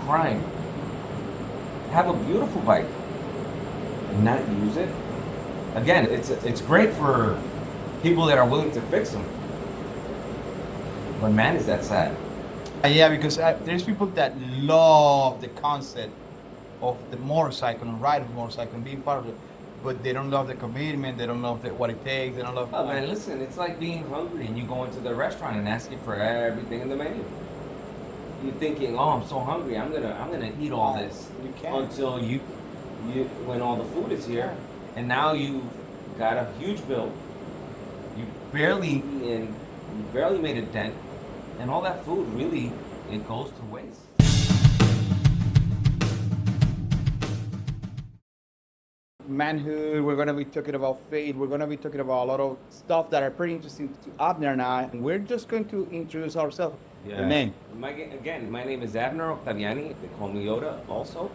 crime. Have a beautiful bike, not use it. Again, it's great for people that are willing to fix them. But man, is that sad. Yeah, because there's people that love the concept of the motorcycle and riding motorcycle and being part of it, but they don't love the commitment. They don't love what it takes. They don't love. Oh man, listen, it's like being hungry and you go into the restaurant and asking for everything in the menu. You're thinking, oh, I'm so hungry, I'm gonna eat all this You can't. until you when all the food is here, and now you've got a huge bill. You barely eaten, you barely made a dent, and all that food really it goes to waste. Manhood. We're gonna be talking about faith. We're gonna be talking about a lot of stuff that are pretty interesting to Abner and I. And we're just going to introduce ourselves. Yeah. The name. My name is Abner Octaviani. They call me Yoda also,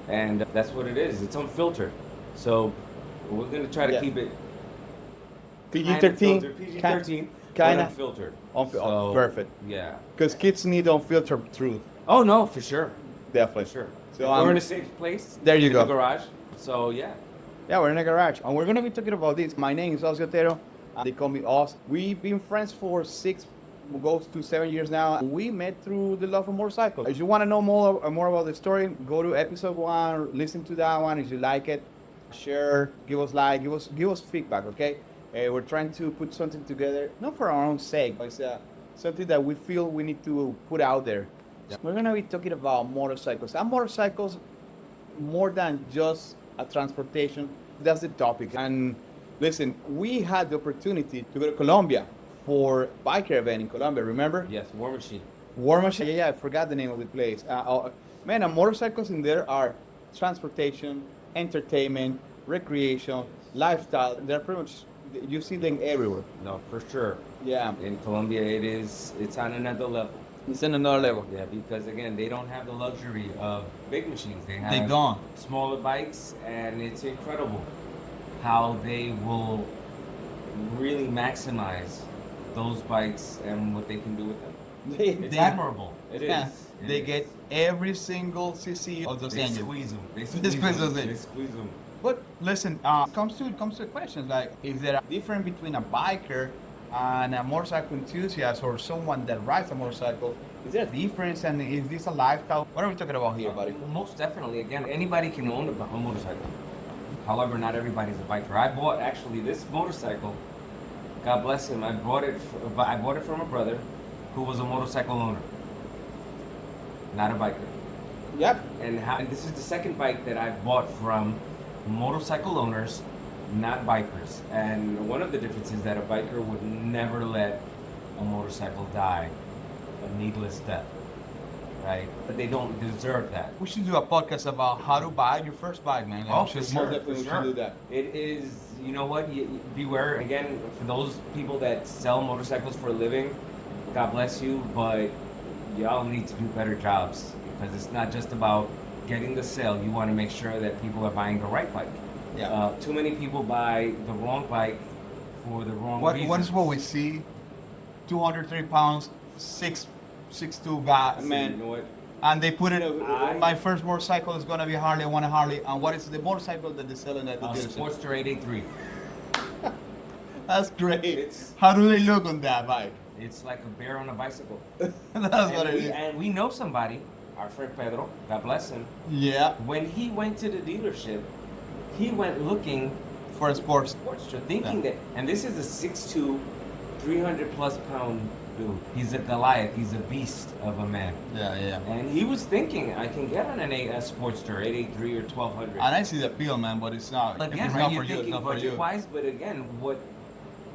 and that's what it is. It's unfiltered, so we're gonna try to Yeah. keep it PG-13. PG-13, Kinda. unfiltered. Oh, perfect. Yeah. Because kids need unfiltered truth. Oh no, for sure, Definitely. for sure. So, We're in a safe place. there you in go. The garage. So yeah. Yeah, we're in a garage, and we're gonna be talking about this. My name is Oscar Otero. They call me Oz. We've been friends for 7 years now. We met through the love of motorcycles. If you want to know more about the story, go to episode 1, listen to that one. If you like it, share, give us like, give us feedback. Okay, we're trying to put something together, not for our own sake, but it's something that we feel we need to put out there. Yep. We're gonna be talking about motorcycles. And motorcycles, more than just a transportation. That's the topic. And listen, we had the opportunity to go to Colombia for a biker event in Colombia. Remember? Yes, War Machine. War Machine. Yeah, I forgot the name of the place. Man, and motorcycles in there are transportation, entertainment, recreation, lifestyle. They're pretty much, you see them everywhere. No, for sure. Yeah, In Colombia, it's on another level. it's in another level. Yeah, because again, they don't have the luxury of big machines. They have They don't. smaller bikes, and it's incredible how they will really maximize those bikes and what they can do with them. It's admirable. It is. Yeah, It they is. get every single cc of those They engines. squeeze them. They They squeeze squeeze them. those in. They squeeze them. But listen, comes to questions like, is there a difference between a biker and a motorcycle enthusiast or someone that rides a motorcycle? Is there a difference, and is this a lifestyle? What are we talking about here, buddy? Most definitely. Again, anybody can own a motorcycle. However, not everybody's a biker. I bought actually this motorcycle. God bless him. I bought it from a brother who was a motorcycle owner, not a biker. Yep. And this is the second bike that I've bought from motorcycle owners, not bikers. And one of the differences is that a biker would never let a motorcycle die a needless death, right? But they don't deserve that. We should do a podcast about how to buy your first bike, man. Oh, We for should- sure, most definitely for we should sure. do that. It is, you know what? Beware again for those people that sell motorcycles for a living. God bless you, but y'all need to do better jobs because it's not just about getting the sale. You want to make sure that people are buying the right bike. Yeah. Too many people buy the wrong bike for the wrong What reasons. is what we see? 203 pounds, 6'2" guy, You man. know what? And they put it. I- My first motorcycle is gonna be Harley. I want a Harley. And what is the motorcycle that they're selling at the dealership? Sportster 883. That's great. It's- How do they look on that bike? It's like a bear on a bicycle. That's what it is. And we know somebody, our friend Pedro, God bless him. Yeah, When he went to the dealership, he went looking for a sports. Sportster, thinking Yeah. that, and this is a 6'2", 300 plus pound dude. He's a Goliath. He's a beast of a man. Yeah, yeah. And he was thinking, I can get on a Sportster 883 or 1200. And I see the appeal, man, but it's not. Again, it's right? not You're for you. It's thinking not for you. budget-wise, but again, what?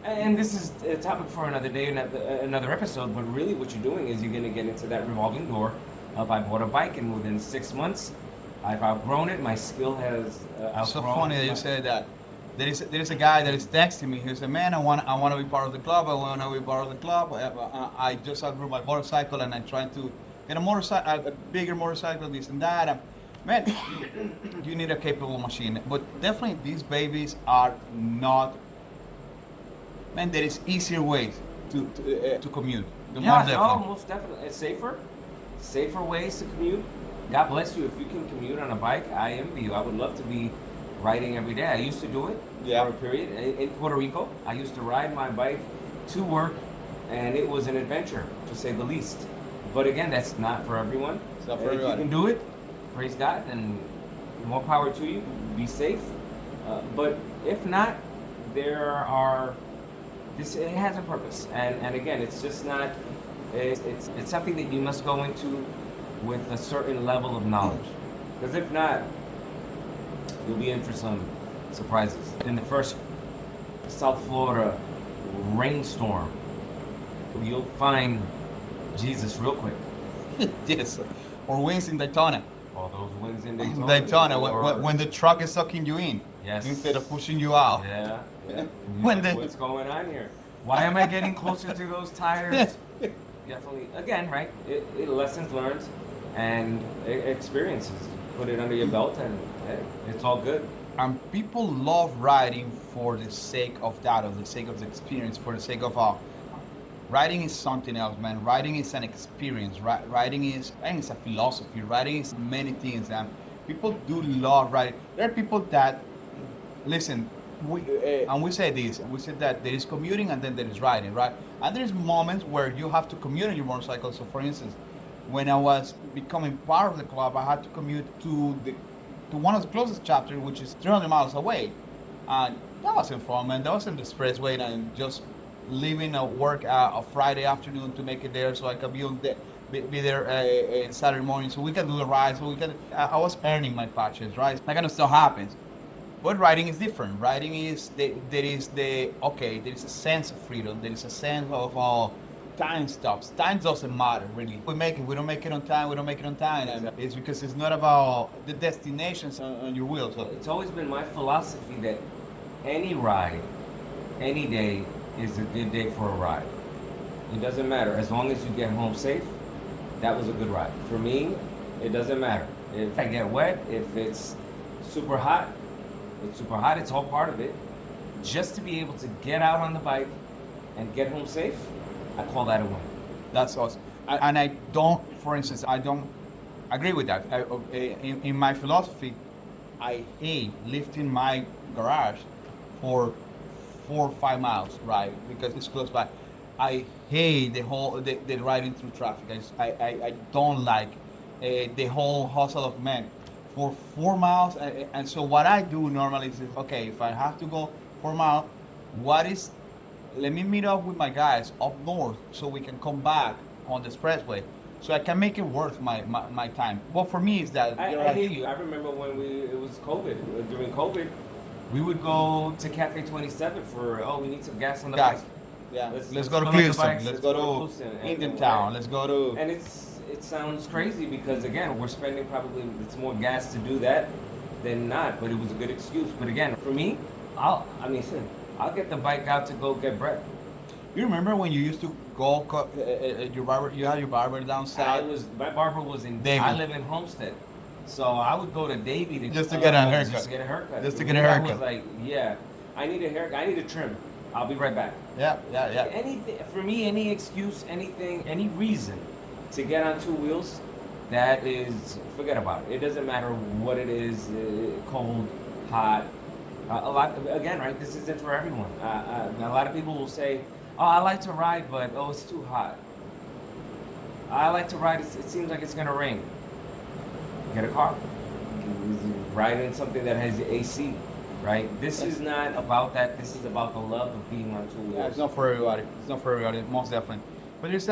And this is a topic for another day, another episode. But really, what you're doing is you're going to get into that revolving door of I bought a bike, and within 6 months, I've outgrown it. My skill has outgrown. So funny that you said that. There is a guy that is texting me. He said, "Man, I want to be part of the club. I want to be part of the club. I just outgrew my motorcycle, and I'm trying to get a motorcycle, a bigger motorcycle, this and that." Man, you need a capable machine. But definitely, these babies are not. Man, there is easier ways to commute. The Yeah, most no, definitely. most definitely. It's safer ways to commute. God bless you if you can commute on a bike. I envy you. I would love to be riding every day. I used to do it Yeah. for a period in Puerto Rico. I used to ride my bike to work, and it was an adventure to say the least. But again, that's not for everyone. It's not for If everybody. you can do it, praise God, and more power to you. Be safe. But if not, there are. It has a purpose, and again, it's just not. It's something that you must go into with a certain level of knowledge, because if not, you'll be in for some surprises. In the first South Florida rainstorm, you'll find Jesus real quick. Yes. Or wings in Daytona. All those winds in Daytona. Daytona, or- when the truck is sucking you in Yes. instead of pushing you out. Yeah. Yeah. When Like, the- what's going on here? Why am I getting closer to those tires? Definitely. Again, right? It lessons learned and experiences. Put it under your belt, and hey, it's all good. And people love riding for the sake of that, of the sake of the experience, for the sake of riding is something else, man. Riding is an experience. Riding is a philosophy. Riding is many things, and people do love riding. There are people that listen. And we say this. We said that there is commuting and then there is riding, right? And there's moments where you have to commute on your motorcycle. So, for instance, when I was becoming part of the club, I had to commute to one of the closest chapters, which is 300 miles away. And that wasn't fun, man. That wasn't the expressway, and just leaving work a Friday afternoon to make it there, so I could be there Saturday morning, so we can do the ride. So I was earning my patches, right? That kind of stuff happens. But riding is different. Riding is there is a sense of freedom. There is a sense of time stops. Time doesn't matter really. We don't make it on time. And it's because it's not about the destinations on your wheels. So It's always been my philosophy that any ride, any day is a good day for a ride. It doesn't matter. As long as you get home safe, that was a good ride. For me, it doesn't matter. If I get wet, if it's super hot, it's all part of it. Just to be able to get out on the bike and get home safe, I call that a win. that's awesome. And I don't, for instance, I don't agree with that. In my philosophy, I hate lifting my garage for 4 or 5 miles, right? Because it's close by. I hate the riding through traffic. I don't like the whole hustle of men for 4 miles. And so what I do normally is, okay, if I have to go 4 miles, let me meet up with my guys up north so we can come back on the expressway, so I can make it worth my time. Well, for me, is that I hear you. I remember when it was COVID. During COVID, we would go to Cafe 27 for, we need some gas on the Guys, bike. yeah, Let's let's go to fill up the Clearston. bikes, Let's go to Clearston. Indian Town. Let's go to. And it sounds crazy because again, we're spending it's more gas to do that than not. But it was a good excuse. But again, for me, I'll get the bike out to go get bread. You remember when you used to go your barber? You had your barber down south. My barber was in. Davie. I live in Homestead, so I would go to Davie Just to get a haircut. Just to get a haircut. Just to get a I haircut. was like, yeah, I need a haircut. I need a trim. I'll be right back. Yeah. Anything for me, any excuse, anything, any reason to get on two wheels, that is, forget about it. It doesn't matter what it is, cold, hot. A lot again, right? This isn't for everyone. A lot of people will say, "Oh, I like to ride, but it's too hot." I like to ride. It seems like it's gonna rain. Get a car. Ride in something that has AC. Right? This is not about that. This is about the love of being on two wheels. Yeah, it's not for everybody. Most definitely. But there's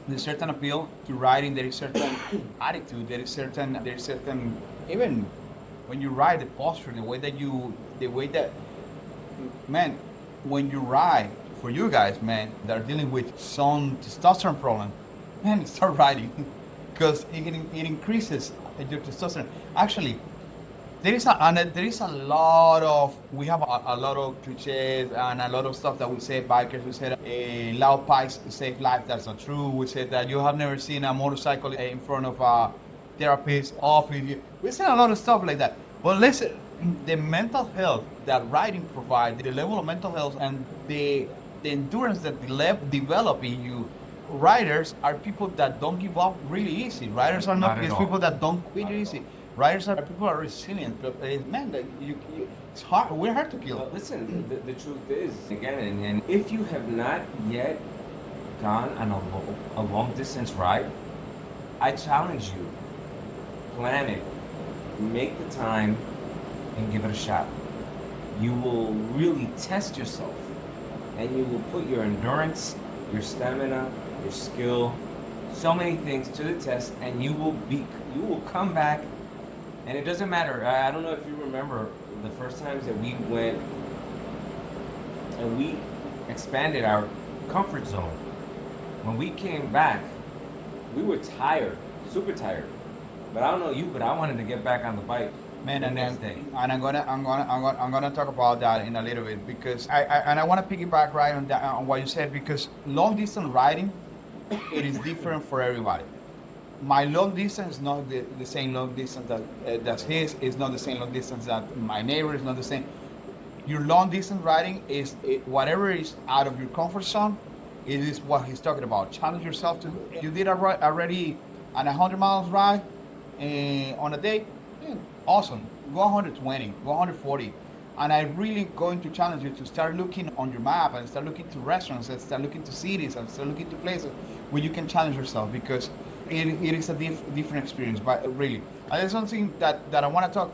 there's certain appeal to riding. There is certain attitude. There is certain even when you ride, the posture, the way that man, when you ride, for you guys, man, that are dealing with some testosterone problem, man, start riding because it increases your testosterone. Actually, there is a lot of, we have a lot of cliches and a lot of stuff that we say, bikers. We said loud pipes save life. That's not true. We said that you have never seen a motorcycle in front of a therapist off with you. We said a lot of stuff like that. But listen, the mental health that riding provides, the level of mental health and the endurance that develop in you, riders are people that don't give up really easy. Riders are Not not at these all. people that don't quit Not at easy. Riders are people are resilient. But, man, like, it's hard. We're hard to kill. But listen, the truth is, again, and if you have not yet gone on a long distance ride, I challenge you, plan it, make the time, and give it a shot. You will really test yourself, and you will put your endurance, your stamina, your skill, so many things to the test, and you will come back. And it doesn't matter. I don't know if you remember the first times that we went and we expanded our comfort zone. When we came back, we were tired, super tired. But I don't know you, but I wanted to get back on the bike. Man, the and next then, day. and I'm gonna talk about that in a little bit because I want to piggyback right on that on what you said because long distance riding, it is different for everybody. My long distance is not the same long distance that's his. Is not the same long distance that my neighbor is not the same. Your long distance riding is whatever is out of your comfort zone. It is what he's talking about. Challenge yourself to. You did already an 100 miles ride on a day. Yeah, awesome. Go 120. Go 140. And I'm really going to challenge you to start looking on your map and start looking to restaurants and start looking to cities and start looking to places where you can challenge yourself because it is a different experience. But really, and there's something that I want to talk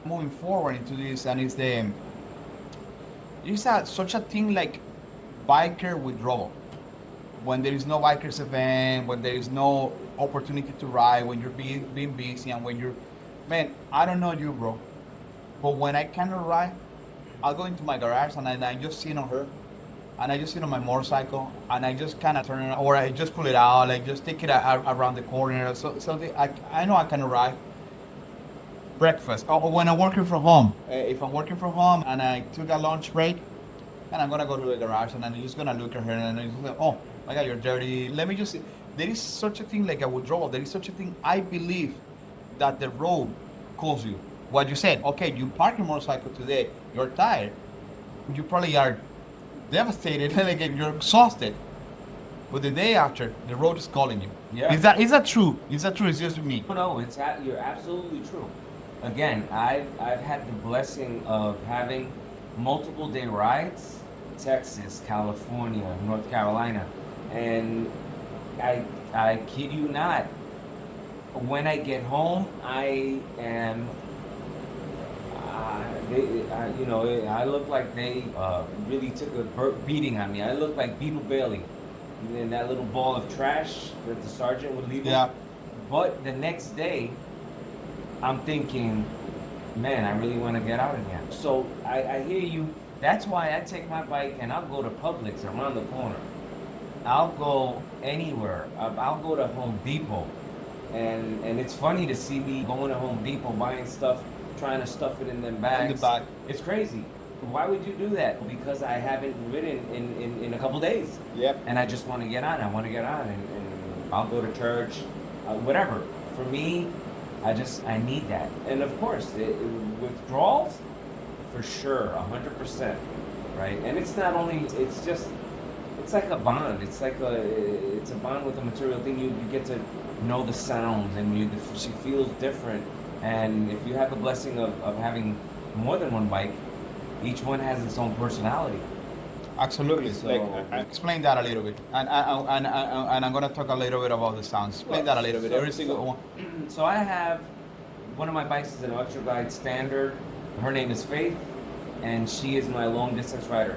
moving forward into this, and it's such a thing like biker withdrawal. When there is no bikers event, when there is no opportunity to ride, when you're being busy, and when you're, man, I don't know you, bro, but when I cannot ride, I'll go into my garage and I just sit on her, and I just sit on my motorcycle, and I just kind of turn it, or I just pull it out, like just take it around the corner, so I know I can ride. Breakfast, or when I'm working from home. If I'm working from home and I took a lunch break, and I'm gonna go to the garage and I'm just gonna look at her and I'm just like, oh my God, you're dirty. Let me just. There is such a thing like a withdrawal. There is such a thing. I believe that the road calls you. What you said. Okay, you park your motorcycle today. You're tired. You probably are devastated. Like you're exhausted. But the day after, the road is calling you. Yeah. Is that true? Is that true? It's just me. No, you're absolutely true. Again, I've had the blessing of having multiple day rides, Texas, California, North Carolina, and I kid you not. When I get home, I am. I look like they really took a beating on me. I look like Beetle Bailey, and that little ball of trash that the sergeant would leave. Yeah. But the next day, I'm thinking, man, I really want to get out again. So I hear you. That's why I take my bike and I'll go to Publix around the corner. I'll go anywhere. I'll go to Home Depot. And it's funny to see me going to Home Depot buying stuff, trying to stuff it in them bags. In the bag. It's crazy. Why would you do that? Because I haven't ridden in a couple days. Yep. And I just want to get on. I want to get on. And I'll go to church, whatever. For me, I need that. And of course, withdrawals, for sure, 100%, right? And it's not only, it's like a bond. It's a bond with a material thing. You get to know the sounds, and she feels different. And if you have the blessing of having more than one bike, each one has its own personality. Absolutely. So- Explain that a little bit, and I'm gonna talk a little bit about the sounds. Explain that a little bit. Every single one. So I have one of my bikes is an Ultra Glide Standard. Her name is Faith, and she is my long distance rider.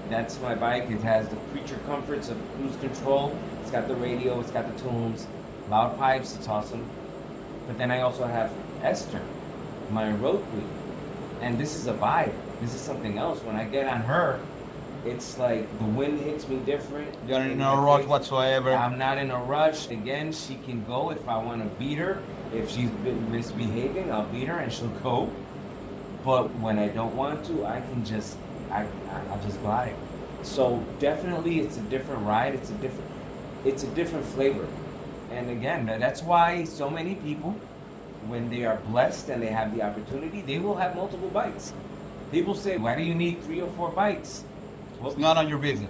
That's my bike. It has the creature comforts of cruise control. It's got the radio. It's got the tunes, loud pipes. It's awesome. But then I also have Esther, my road queen, and this is a vibe. This is something else. When I get on her, it's like the wind hits me different. You're in no rush whatsoever. I'm not in a rush. Again, she can go if I want to beat her. If she's been misbehaving, I'll beat her and she'll go. But when I don't want to, I can just, I'll just glide. So definitely, it's a different ride. It's a different flavor. And again, that's why so many people, when they are blessed and they have the opportunity, they will have multiple bikes. People say, why do you need 3 or 4 bikes? It's none of your business.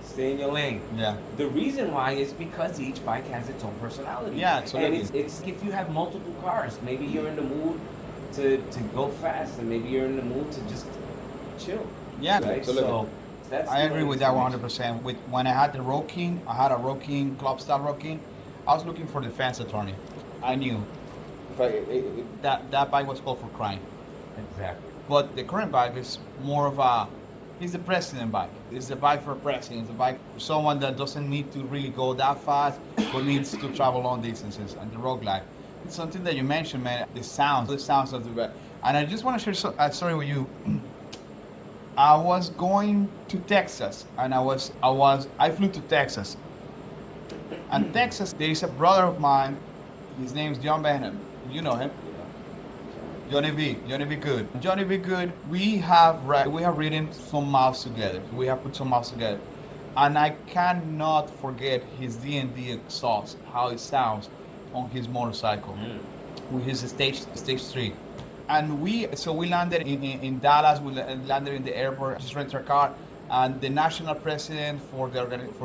Stay in your lane. Yeah. The reason why is because each bike has its own personality. Yeah, absolutely. And it's if you have multiple cars, maybe you're in the mood to go fast, and maybe you're in the mood to just chill. Yeah, Right? absolutely. So that's I the agree only with that distinction. 100%. With when I had the Road King, I had a Road King, club style Road King. I was looking for defense attorney. I knew that bike was called for crime. Exactly. But the current bike is more of a, it's the president bike. It's the bike for president. It's the bike for someone that doesn't need to really go that fast, but needs to travel long distances. And the Road Glide. It's something that you mentioned, man. The sounds of the bike. And I just want to share a story with you. I was going to Texas, and I flew to Texas. And Texas, there is a brother of mine. His name's John Benham. You know him. Johnny V Good. Johnny V Good, we have ridden some miles together. We have put some miles together. And I cannot forget his D&D exhaust, how it sounds on his motorcycle with his stage 3. And we landed in Dallas, we landed in the airport, just rented our car. And the national president for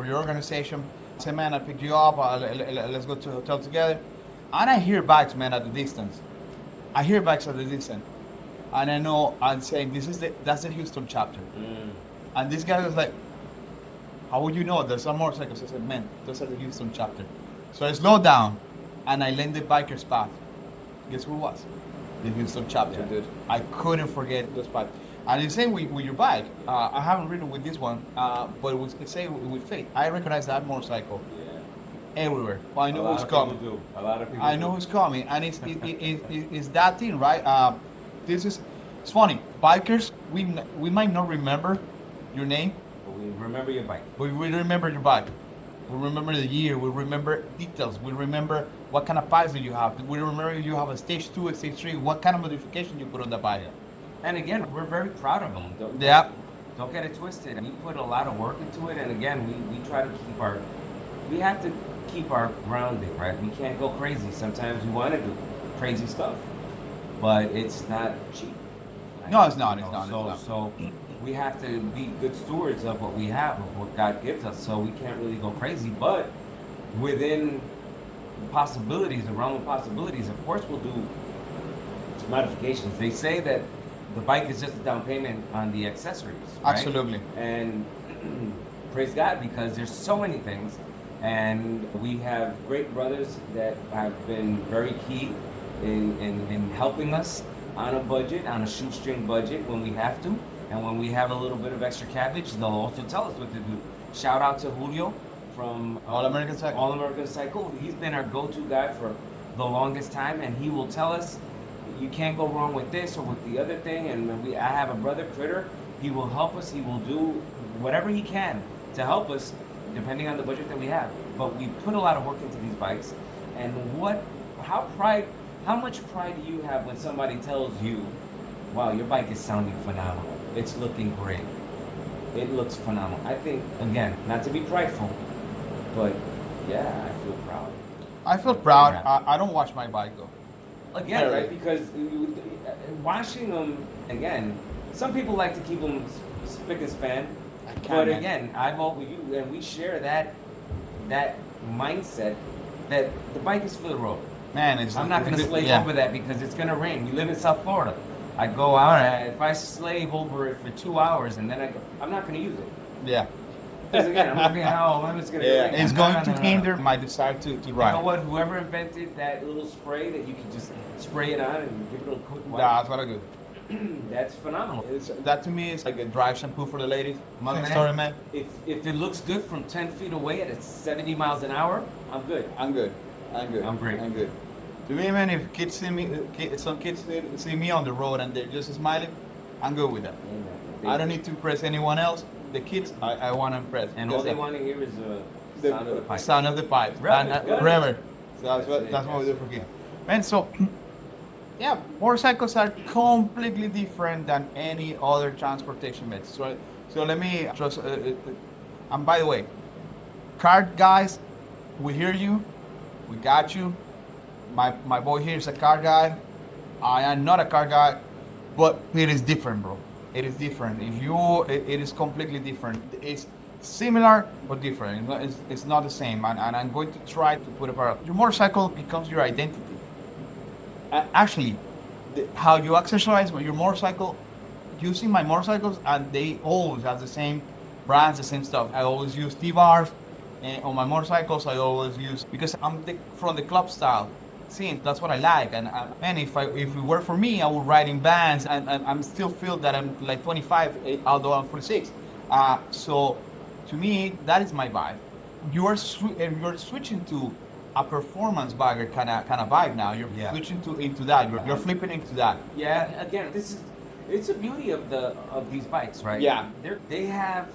your organization said, man, I'll pick you up, let's go to a hotel together. And I hear bikes, man, at the distance. And I know I'm saying that's the Houston chapter. And this guy was like, how would you know? There's some motorcycles. I said, man, those are the Houston chapter. So I slowed down and I landed biker's path. Guess who it was? The Houston chapter, dude. I couldn't forget those bikes. And the same with your bike. I haven't ridden with this one, but let's say with Faith. I recognize that motorcycle everywhere. Well, I know who's coming. A lot of people I know who's coming, and it's that thing, right? It's funny. Bikers, we might not remember your name, But we remember your bike. but we remember your bike. We remember the year. We remember details. We remember what kind of pipes do you have. We remember if you have a stage 2, a stage 3. What kind of modification you put on the bike. And again, we're very proud of them. Don't get it twisted. We put a lot of work into it, and again, we try to we have to keep our grounding, right? We can't go crazy. Sometimes we want to do crazy stuff, but it's not cheap. No, it's not. You It's know, not. So we have to be good stewards of what we have, of what God gives us. So we can't really go crazy, but within possibilities, the realm of possibilities, of course, we'll do modifications. They say that the bike is just a down payment on the accessories. Right? Absolutely. And praise God, because there's so many things, and we have great brothers that have been very key in helping us on a budget, on a shoestring budget when we have to, and when we have a little bit of extra cabbage, they'll also tell us what to do. Shout out to Julio from All American Cycle. All American Cycle. He's been our go-to guy for the longest time, and he will tell us you can't go wrong with this or with the other thing. And when I have a brother, Critter, he will help us. He will do whatever he can to help us, depending on the budget that we have. But we put a lot of work into these bikes. And how much pride do you have when somebody tells you, wow, your bike is sounding phenomenal. It's looking great. It looks phenomenal. I think, again, not to be prideful, but yeah, I feel proud. I feel proud. I don't wash my bike though. Again, Yeah. right? Because washing them, again, some people like to keep them spick and span. But man. again, I've always you and we share that mindset that the bike is for the road. Man, I'm not going to slave yeah. over that because it's going to rain. We live in South Florida. I go out, and if I slave over it for 2 hours and then I'm not going to use it. Yeah. Because again, I'm looking at how when it's going to rain. It's going to hinder my desire to You ride. know what? Whoever invented that little spray that you can just spray it on and give it a quick wipe, That's what I do. that's phenomenal. That to me is like a dry shampoo for the ladies. My man. Sorry, man. If it looks good from 10 feet away at 70 miles an hour, I'm good. I'm good. I'm great. I'm good. To me, man, if kids see me, some kids see me on the road and they're just smiling, I'm good with that. I don't need to impress anyone else. The kids, I want to impress. And all they want to hear is the sound of the pipe. Sound of the pipe. Reverend, good. Reverend. So That's that's it, what we do yes. for kids. Man, so yeah, motorcycles are completely different than any other transportation method. So let me just, and by the way, car guys, we hear you, we got you. My boy here is a car guy. I am not a car guy, but it is different, bro. It is different. It is completely different. similar but different. It's not the same. And I'm going to try to put a parallel. Your motorcycle becomes your identity. Actually, how you exercise your motorcycle, using my motorcycles, and they always have the same brands, the same stuff. I always use T-bars on my motorcycles. I always use, because I'm from the club style scene. That's what I like. And if it were for me, I would ride in bands, and I'm still feel that I'm like 25, although I'm 46. So to me, that is my vibe. You're switching to a performance biker kind of vibe now. You're switching into that. You're flipping into that. Yeah, again, it's the beauty of these bikes, right? Yeah. They have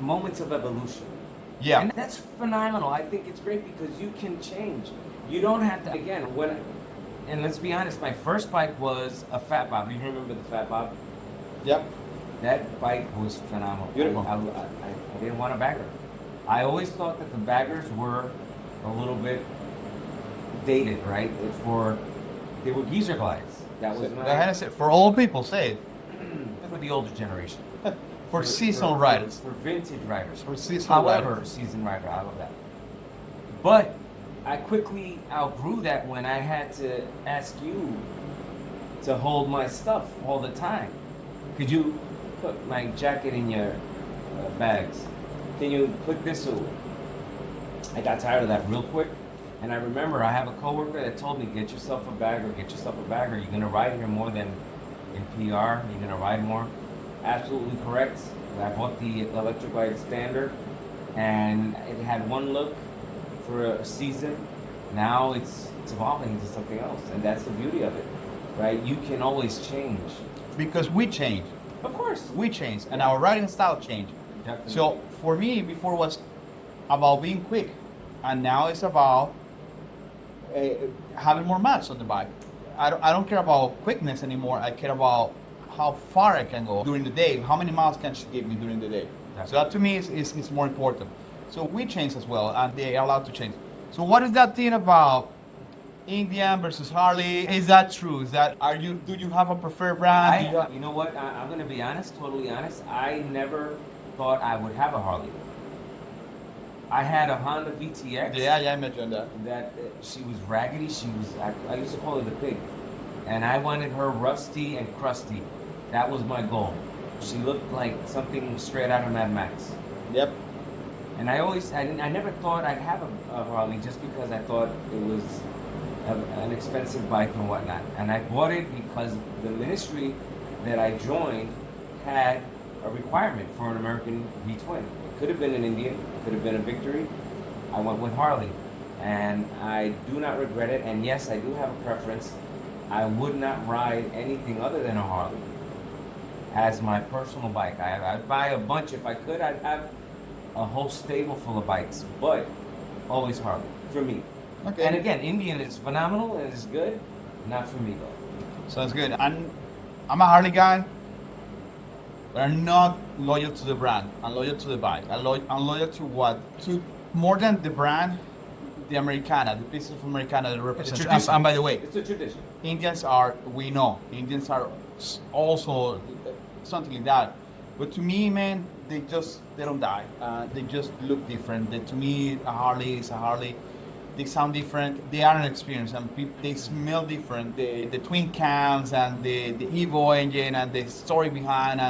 moments of evolution. Yeah. And that's phenomenal. I think it's great because you can change. You don't have to, again, and let's be honest, my first bike was a Fat Bob. You remember the Fat Bob? Yep. That bike was phenomenal. Beautiful. I didn't want a bagger. I always thought that the baggers were a little bit dated, right? They were geezer glides. That was For old people, say it. for the older generation. For seasonal riders. For vintage riders. For seasonal However, riders. seasoned rider, I love that. But I quickly outgrew that when I had to ask you to hold my stuff all the time. Could you put my jacket in your bags? Can you put this away? I got tired of that real quick. And I remember I have a coworker that told me, get yourself a bagger, get yourself a bagger. You're gonna ride here more than in PR. You're gonna ride more. Absolutely correct. I bought the Electric Glide Standard, and it had one look for a season. Now it's evolving into something else, and that's the beauty of it, right? You can always change. Because we change. Of course. We change, and our riding style changed. Definitely. So for me, before it was about being quick, and now it's about having more miles on the bike. I don't care about quickness anymore. I care about how far I can go during the day. How many miles can she give me during the day? So that to me is more important. So we change as well, and they are allowed to change. So what is that thing about Indian versus Harley? Is that true? Do you have a preferred brand? You know what? I'm gonna be honest, totally honest. I never thought I would have a Harley. I had a Honda VTX. Yeah, I mentioned that. She was raggedy. I used to call her the pig, and I wanted her rusty and crusty. That was my goal. She looked like something straight out of Mad Max. Yep. And I never thought I'd have a Harley just because I thought it was an expensive bike and whatnot. And I bought it because the ministry that I joined had a requirement for an American V-twin. It could have been an Indian, it could have been a Victory. I went with Harley, and I do not regret it. And yes, I do have a preference. I would not ride anything other than a Harley as my personal bike. I'd buy a bunch if I could. I'd have a whole stable full of bikes, but always Harley for me. Okay. And again, Indian is phenomenal and is good. Not for me though. Sounds good. I'm a Harley guy, but I'm not loyal to the brand. I'm loyal to the bike. I'm loyal to what? To more than the brand, the Americana, the pieces of Americana that represents. tradition. And by the way, It's a tradition. Indians are also something like that. But to me, man, they don't die. They just look different. To me, a Harley is a Harley. They sound different. They are an experience, and they smell different. The twin cams and the Evo engine and the story behind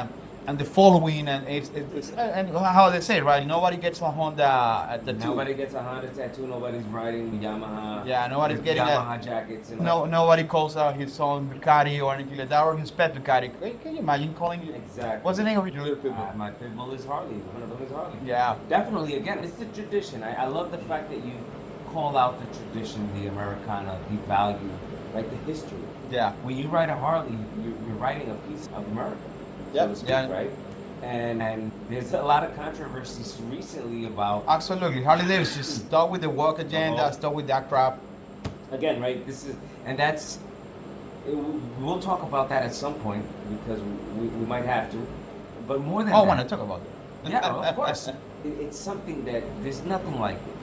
and the following and it's and how they say it, right? Nobody gets a Honda at the Nobody gets a Honda tattoo. Nobody's riding Yamaha. Yeah, nobody's getting Yamaha jackets. And nobody calls out his own Ducati or anything like that, or his pet Ducati. Can you imagine calling it? Exactly. What's the name of your little pit bull? My pit bull is Harley. One of them is Harley. Yeah. Definitely. Again, it's the tradition. I love the fact that you call out the tradition, the Americana, the value, like the history. Yeah. When you ride a Harley, you're riding a piece of America. So Yep. to speak, Yeah. right? And there's a lot of controversies recently about, Absolutely. Harley Davidson just stuck with the woke agenda, stuck with that crap. again, right? We'll talk about that at some point because we might have to. But more than Oh, I that, want to talk about that. yeah, of course. It's something that there's nothing like it.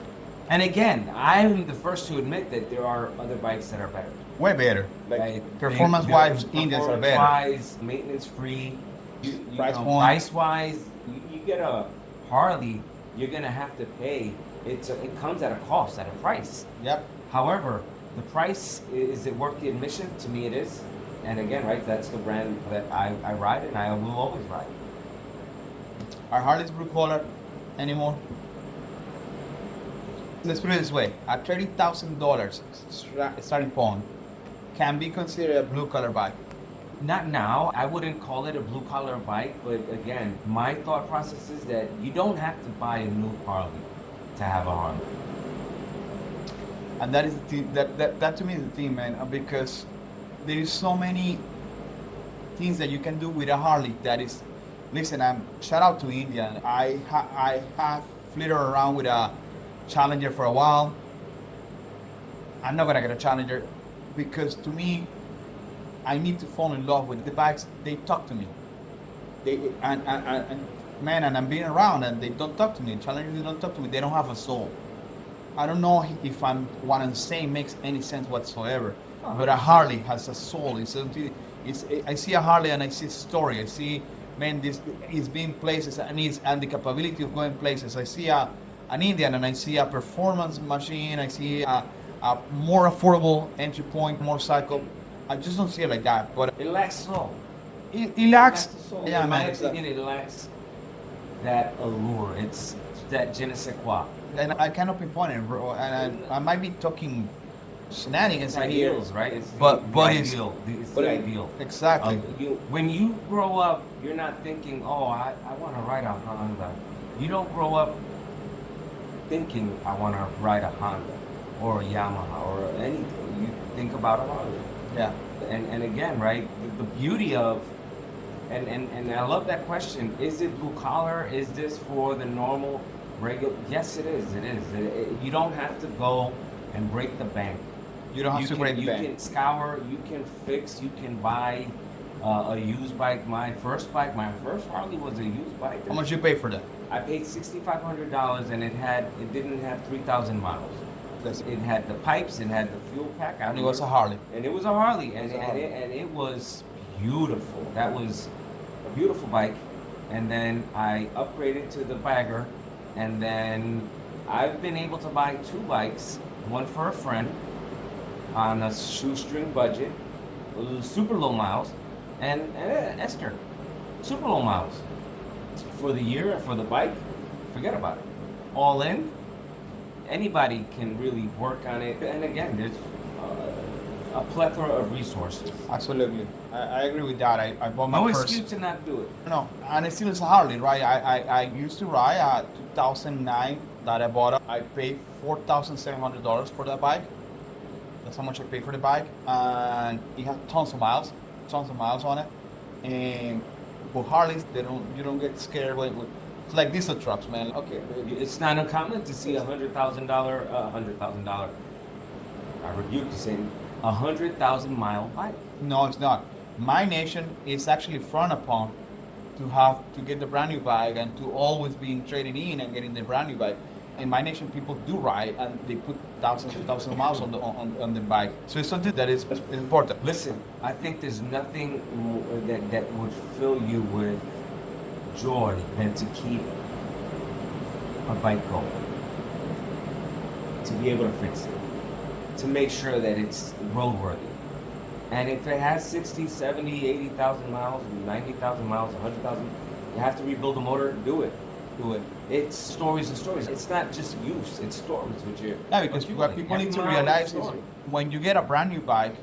And again, I'm the first to admit that there are other bikes that are better. Way better. Right? Performance-wise, Indians are better. Performance-wise, maintenance-free. Price point. Price-wise, you get a Harley, you're gonna have to pay. It comes at a cost, at a price. Yep. However, the price, is it worth the admission? To me, it is. And again, right, that's the brand that I ride and I will always ride. Are Harleys blue collar anymore? Let's put it this way: at $30,000 starting point, can be considered a blue collar bike. Not now. I wouldn't call it a blue collar bike, but again, my thought process is that you don't have to buy a new Harley to have a Harley. And that is the thing, that to me is the thing, man, because there is so many things that you can do with a Harley that is, listen, shout out to Indian. I have flitted around with a Challenger for a while. I'm not gonna get a Challenger because to me, I need to fall in love with the bikes. They talk to me. And man, and I'm being around and they don't talk to me. Challengers, they don't talk to me. They don't have a soul. I don't know if what I'm saying makes any sense whatsoever. But a Harley has a soul. I see a Harley and I see a story. I see, man, this is being places and the capability of going places. I see an Indian and I see a performance machine. I see a more affordable entry point motorcycle. I just don't see it like that. But It lacks soul. it lacks. The soul. Yeah, In my man. opinion, it lacks that allure. It's that je ne sais quoi. And I cannot pinpoint it, bro. And I might be talking shenanigans It's here. ideals, right? It's But the it's- ideal. It's but the it- ideal. Exactly. When you grow up, you're not thinking, oh, I want to ride a Honda. You don't grow up thinking, I want to ride a Honda or a Yamaha or anything. You think about a Harley. Yeah. And again, right, the beauty of, and I love that question, is it blue collar? Is this for the normal, regular? Yes, it is. It is. You don't have to go and break the bank. You don't have to break the You bank. can scour, you can fix, you can buy a used bike. My first Harley was a used bike. How much you pay for that? I paid $6,500 and it didn't have 3,000 miles. It had the pipes, it had the fuel pack. And it was a Harley. And it was a Harley, and, It was a and, Harley. it, and it was beautiful. That was a beautiful bike. And then I upgraded to the Bagger, and then I've been able to buy two bikes, one for a friend on a shoestring budget, super low miles, and Esther, super low miles. For the year, for the bike, forget about it. All in, anybody can really work on it. And again, there's a plethora of resources. Absolutely. I agree with that. I bought my No first. excuse to not do it. No, and it still is a Harley, right? I used to ride a 2009 that I bought. I paid $4,700 for that bike. That's how much I paid for the bike, and it had tons of miles on it. And but Harleys, you don't get scared with it's like diesel trucks, man. Okay, It's not uncommon to see $100,000. I rebuke you saying 100,000 mile bike. no, it's not. My nation is actually frowned upon to get the brand new bike and to always being trading in and getting the brand new bike. In my nation, people do ride and they put thousands of miles on the bike. So it's something that is important. Listen, I think there's nothing that would fill you with joy than to keep a bike going, to be able to fix it, to make sure that it's roadworthy. And if it has 60, 70, 80,000 miles, 90,000 miles, 100,000, you have to rebuild the motor, do it. Do it. It's stories and stories. It's not just use, it's stories which you. Yeah, because what people need to realize is when you get a brand new bike,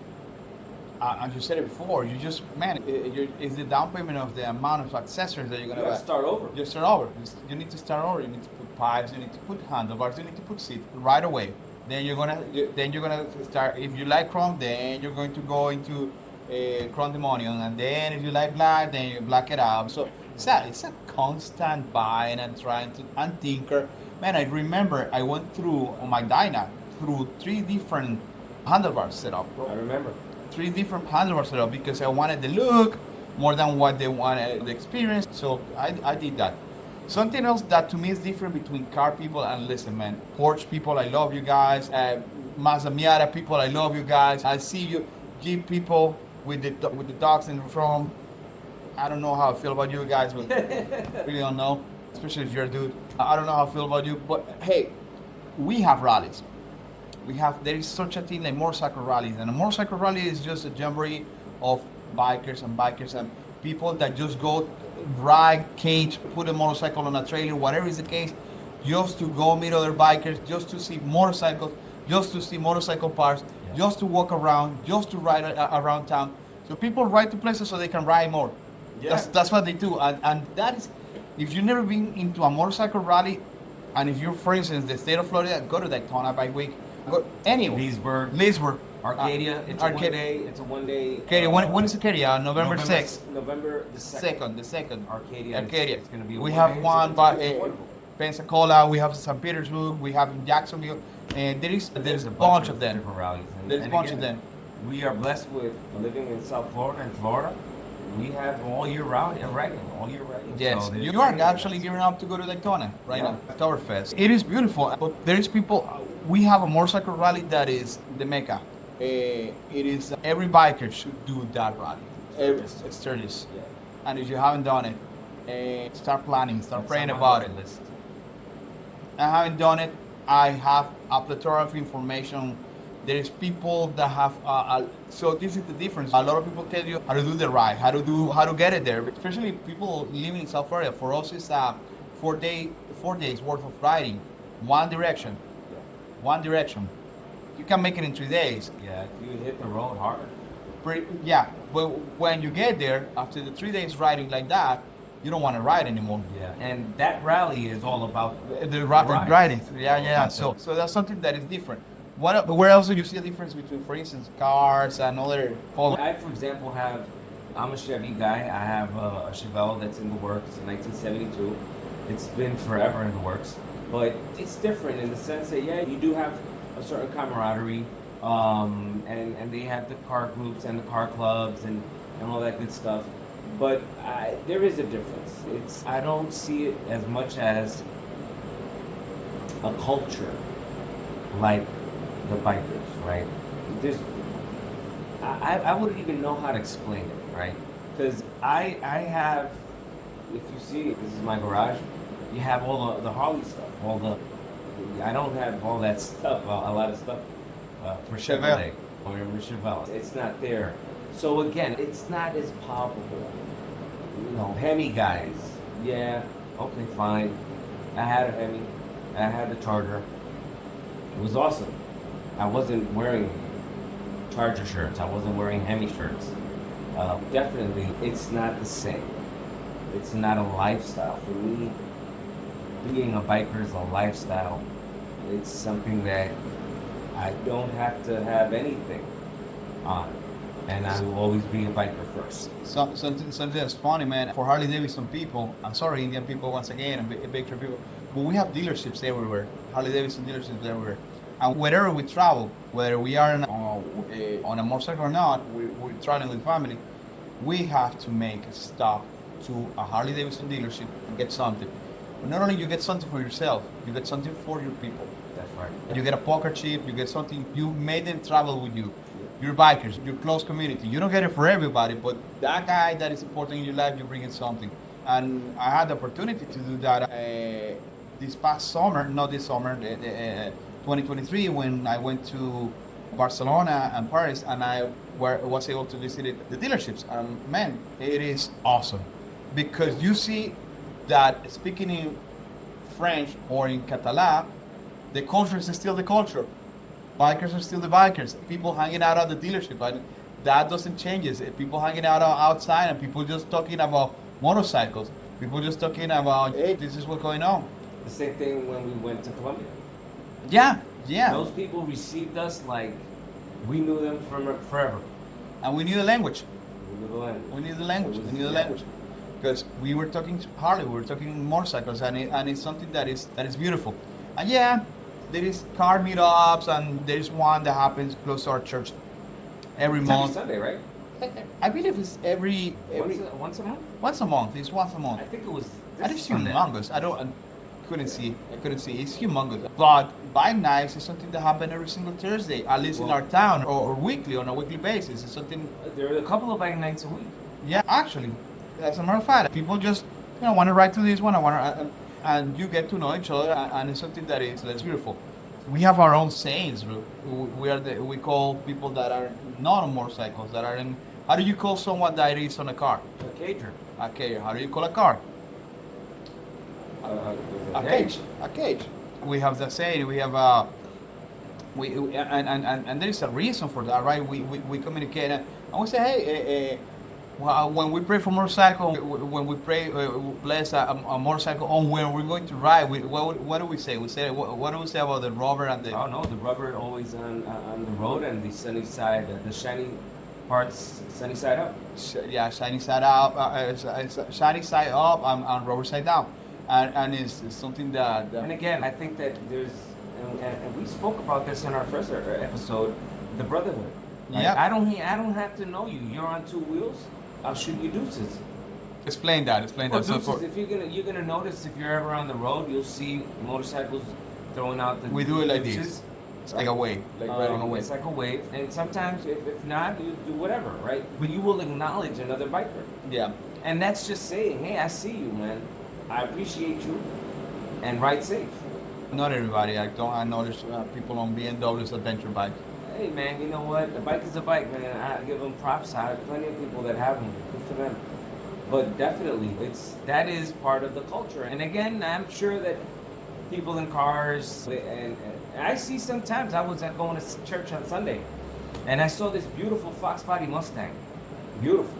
as you said it before, you just, man, it's the down payment of the amount of accessories that you're You going gotta to start over. You start over. You need to start over. You need to put pipes. You need to put handlebars. You need to put seat right away. Then you're gonna start. If you like chrome, then you're going to go into chrome demonium, and then if you like black, then you black it out. So it's a constant buying and trying to tinker. Man, I remember I went through on my Dyna through 3 different handlebars setup. I remember. 3 different handlebars setup because I wanted the look more than what they wanted the experience. So I did that. Something else that to me is different between car people and listen, man, Porsche people, I love you guys. Mazda Miata people, I love you guys. I see you Jeep people with the dogs in the front. I don't know how I feel about you guys, but really don't know. especially if you're a dude. I don't know how I feel about you, but hey, we have rallies. There is such a thing like motorcycle rallies, and a motorcycle rally is just a jamboree of bikers and people that just go ride, cage, put a motorcycle on a trailer, whatever is the case, just to go meet other bikers, just to see motorcycles, just to see motorcycle parts, just to walk around, just to ride around town. So people ride to places so they can ride more. Yeah. That's what they do, and that is, if you've never been into a motorcycle rally, and if you're, for instance, the state of Florida, go to Daytona Bike Week, go anywhere. Leesburg, Arcadia. It's a one day. Arcadia. When is Arcadia? November 6th. November the 2nd. The second. Arcadia. Arcadia. It's going to be. We have one It's by gonna be wonderful. Pensacola. We have St. Petersburg. We have in Jacksonville, and there's a bunch of them. different rallies. There's a bunch of again, them. We are blessed with living in South Florida and Florida. We have all year round riding, all year riding. Yes, So there's- you are actually gearing up to go to Daytona right now, Oktoberfest. It is beautiful, but there is people. We have a motorcycle rally that is the Mecca. It is every biker should do that rally. It's Sturgis, Yeah. and if you haven't done it, start planning, start That's praying on my about it. bucket list. I haven't done it. I have a plethora of information. There is people that have. So this is the difference. A lot of people tell you how to do the ride, how to get it there. Especially people living in South Florida. For us, it's 4 days worth of riding, one direction. One direction. You can make it in 3 days. Yeah, if you hit the road hard. Yeah, but when you get there, after the 3 days riding like that, you don't want to ride anymore. Yeah, and that rally is all about The rides. riding. Yeah. So that's something that is different. Where else do you see a difference between, for instance, cars and other? I, for example, I'm a Chevy guy. I have a Chevelle that's in the works, a 1972. It's been forever in the works, but it's different in the sense that, yeah, you do have a certain camaraderie, and they have the car groups and the car clubs and all that good stuff. But there is a difference. I don't see it as much as a culture like the bikers, right? I wouldn't even know how to explain it, right? Because I have, if you see, this is my garage, you have all the Harley stuff, I don't have all that stuff, a lot of stuff for Chevrolet or Chevelle. It's not there. So again, it's not as palpable. You know, Hemi guys, yeah, okay, fine. I had a Hemi, I had the Charger. It was awesome. I wasn't wearing Charger shirts. I wasn't wearing Hemi shirts. Definitely, it's not the same. It's not a lifestyle. For me, being a biker is a lifestyle. It's something that I don't have to have anything on. And I will always be a biker first. Something that's funny, man. For Harley Davidson people, I'm sorry, Indian people once again, and big people, but we have dealerships everywhere. Harley Davidson dealerships everywhere. And wherever we travel, whether we are on a motorcycle or not, we're traveling with family, we have to make a stop to a Harley Davidson dealership and get something. But not only you get something for yourself, you get something for your people. That's right. You get a poker chip, you get something, you made them travel with you. Your bikers, your close community. You don't get it for everybody, but that guy that is important in your life, you bring in something. And I had the opportunity to do that this past summer, not this summer, 2023, when I went to Barcelona and Paris, and I was able to visit the dealerships. And man, it is awesome because you see that speaking in French or in Catalan, the culture is still the culture. Bikers are still the bikers. People hanging out at the dealership, and that doesn't change. People hanging out outside, and people just talking about motorcycles. People just talking about, hey, this is what's going on. The same thing when we went to Colombia. Yeah. Those people received us like we knew them from forever. And we knew the language. We knew the language. We knew the language. Because we were talking to Harley, we were talking motorcycles, and it's something that is beautiful. And yeah, there is car meetups, and there is one that happens close to our church every month. Sunday, right? I believe it's every Once a month? once a month. It's once a month. I think it was. That is Sunday. humongous. I couldn't see. It's humongous. But bike nights is something that happens every single Thursday, at least in our town, or weekly, on a weekly basis. It's something. There are a couple of bike nights a week. Yeah, actually, as a matter of fact, people just I want to ride to this one. I want to, and you get to know each other, and it's something that's beautiful. We have our own sayings. We call people that are not on motorcycles, that are in. How do you call someone that is on a car? A cager. A cage. How do you call a car? A cage. A cage. We have the saying. We have and there is a reason for that, right? We communicate and we say, hey, well, when we pray for motorcycle, when we pray, bless a motorcycle on where we're going to ride, what do we say? We say what do we say about the rubber and the? Oh no, the rubber always on the road and the sunny side, the shiny parts sunny side up. Yeah, shiny side up, shiny side up, and rubber side down, and it's something that. And again, I think that there's, and we spoke about this in our first episode, the brotherhood. Like, Yeah. I don't have to know you. You're on two wheels. I'll shoot you deuces. Explain that. Well, So deuces, if you're gonna notice, if you're ever on the road, you'll see motorcycles throwing out the. we do it like deuces. this. It's like a wave, like right on a wave. It's like a wave, and sometimes if not, you do whatever, right? But you will acknowledge another biker, Yeah. and that's just saying, hey, I see you, man. I appreciate you, and ride safe. Not everybody. I don't acknowledge people on BMW's adventure bike. Hey man, you know what? A bike is a bike, man. I give them props. I have plenty of people that have them. Good for them. But definitely, that is part of the culture. And again, I'm sure that people in cars, and I see sometimes. I was going to church on Sunday, and I saw this beautiful Fox Body Mustang, beautiful,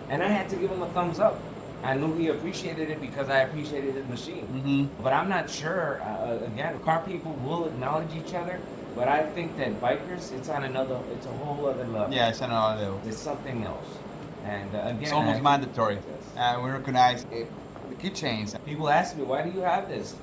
and I had to give him a thumbs up. I knew he appreciated it because I appreciated his machine. Mm-hmm. But I'm not sure. Again, car people will acknowledge each other. But I think that bikers, it's a whole other level. Yeah, it's another level. It's something else. And again, It's almost mandatory. Yes. We recognize the keychains. People ask me, why do you have this?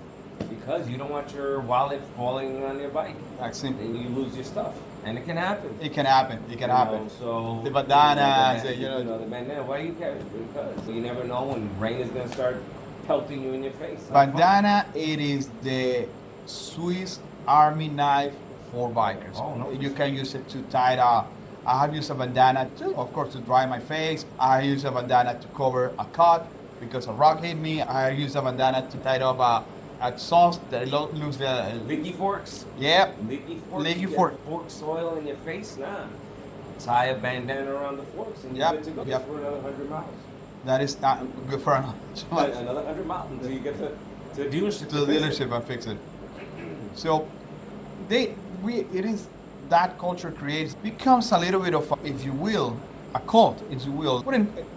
Because you don't want your wallet falling on your bike. Like simple. And you lose your stuff. And it can happen. It can happen. It can You happen. know, so The bandanas, the bandana. Why you carry it? Because you never know when rain is gonna start pelting you in your face. Bandana, it is the Swiss Army knife for bikers. Oh, no. You can use it to tie it up. I have used a bandana too, of course, to dry my face. I use a bandana to cover a cut because a rock hit me. I use a bandana to tie up a sauce that lose the. Leaky forks. Yep. Leaky forks. Leaky You get fork. Fork soil in your face. Nah. Tie a bandana around the forks and you're Yep, good to go. yep. For another 100 miles. That is not good for another. Another 100 miles until you get to the dealership. To the fix it. dealership and fix it. So, it is that culture creates becomes a little bit of, if you will, a cult, if you will.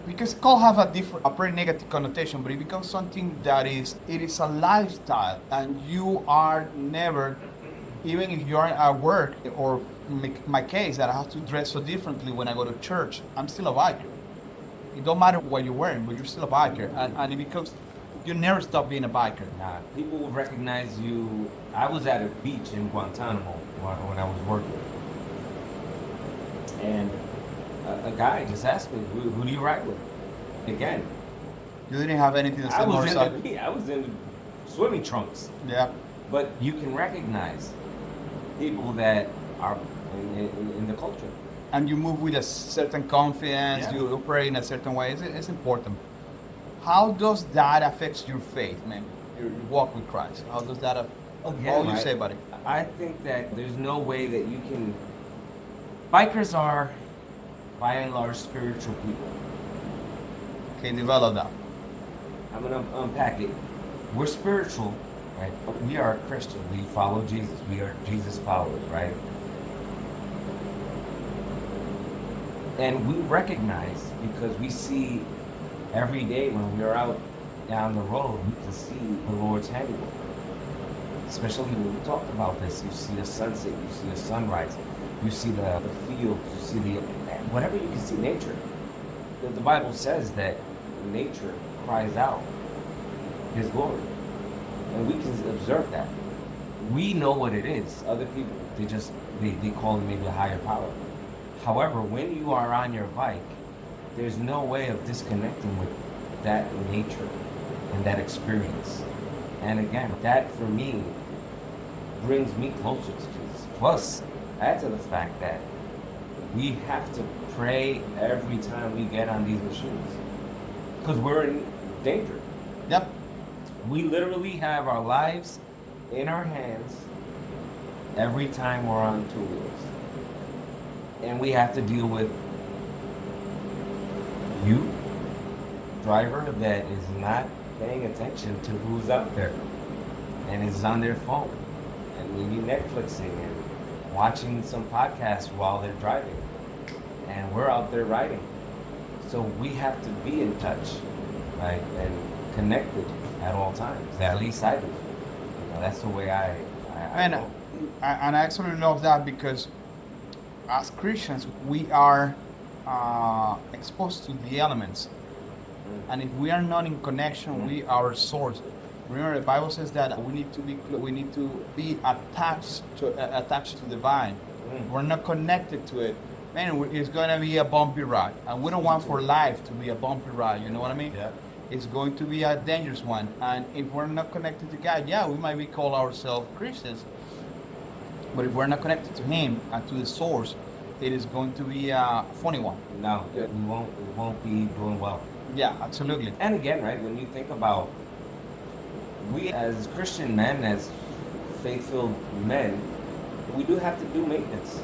Because cult have a very negative connotation, but it becomes something that it is a lifestyle, and you are never, even if you are at work, or my case that I have to dress so differently when I go to church, I'm still a biker. It don't matter what you're wearing, but you're still a biker, and it becomes. You never stop being a biker. Nah, people will recognize you. I was at a beach in Guantanamo when I was working. And a guy just asked me, who do you ride with? Again, You didn't have anything to say motorcycle. I was in swimming trunks. Yeah. But you can recognize people that are in the culture. And you move with a certain confidence, Yeah. you operate in a certain way. It's important. How does that affect your faith, man? Your walk with Christ. How does that affect? What would you say about it? I think that there's no way that you can. Bikers are, by and large, spiritual people. Okay, develop that. I'm gonna unpack it. We're spiritual, right? But we are Christian. We follow Jesus. We are Jesus followers, right? And we recognize, because we see every day when we're out down the road, we can see the Lord's handiwork. Especially when we talked about this, you see the sunset, you see the sunrise, you see the fields, you see whatever you can see, nature. The Bible says that nature cries out His glory, and we can observe that. We know what it is. Other people, they call it maybe a higher power. However, when you are on your bike, there's no way of disconnecting with that nature and that experience. And again, that for me brings me closer to Jesus. Plus, add to the fact that we have to pray every time we get on these machines, because we're in danger. Yep. We literally have our lives in our hands every time we're on two wheels. And we have to deal with you, driver, that is not paying attention to who's up there and is on their phone and maybe Netflixing and watching some podcasts while they're driving. And we're out there riding. So we have to be in touch, right, and connected at all times. At least I do. You know, that's the way I And go. I absolutely love that because as Christians, we are exposed to the elements. And if we are not in connection with our source, remember the Bible says that we need to be attached to the vine. We're not connected to it. Man, it's going to be a bumpy ride, and we don't want for life to be a bumpy ride. You know what I mean? Yeah. It's going to be a dangerous one, and if we're not connected to God, yeah, we might be call ourselves Christians, but if we're not connected to Him and to the source, it is going to be a funny one. No, we won't be doing well. Yeah, absolutely. And again, right, when you think about we as Christian men, as faith-filled men, we do have to do maintenance.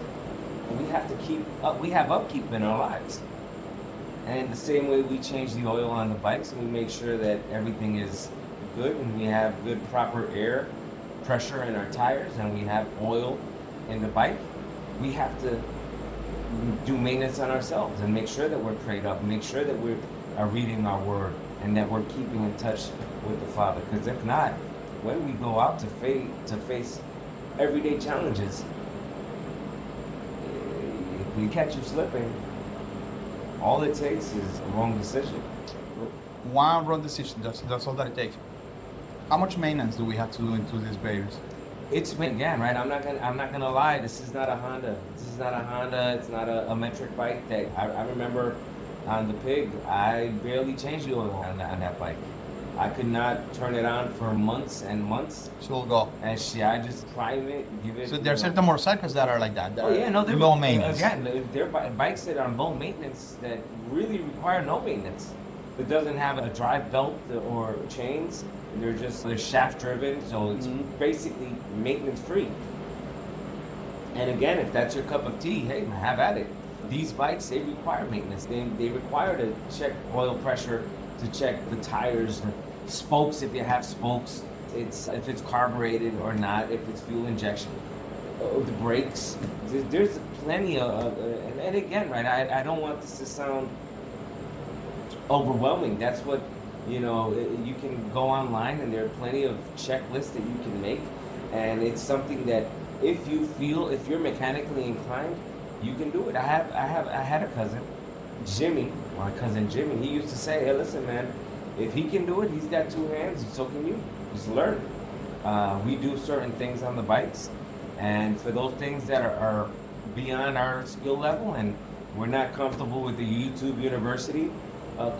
And we have to keep up, we have upkeep in our lives. And in the same way we change the oil on the bikes and we make sure that everything is good and we have good proper air pressure in our tires and we have oil in the bike, we have to do maintenance on ourselves and make sure that we're prayed up, make sure that we are reading our word and that we're keeping in touch with the Father. Because if not, when we go out to face everyday challenges, if we catch you slipping, all it takes is a wrong decision. One wrong decision, that's all that it takes. How much maintenance do we have to do into these barriers? It's again, right? I'm not gonna lie. This is not a Honda. It's not a metric bike. That I remember on the Pig, I barely changed the oil on that bike. I could not turn it on for months and months. So we'll go. And I just prime it, give it. So there are certain motorcycles that are like that. Oh yeah, no, they're low maintenance. Again, they're bikes that are low maintenance that really require no maintenance. It doesn't have a drive belt or chains. They're shaft driven, so it's basically maintenance free. And again, if that's your cup of tea, hey, have at it. These bikes, they require maintenance. They require to check oil pressure, to check the tires, the spokes if you have spokes, if it's carbureted or not, if it's fuel injection, the brakes. There's plenty of, and again, right, I don't want this to sound overwhelming. That's what, you can go online and there are plenty of checklists that you can make, and it's something that if you're mechanically inclined, you can do it. I had a cousin, Jimmy, my cousin Jimmy. He used to say, "Hey, listen, man, if he can do it, he's got two hands, so can you. Just learn." We do certain things on the bikes, and for those things that are beyond our skill level, and we're not comfortable with the YouTube University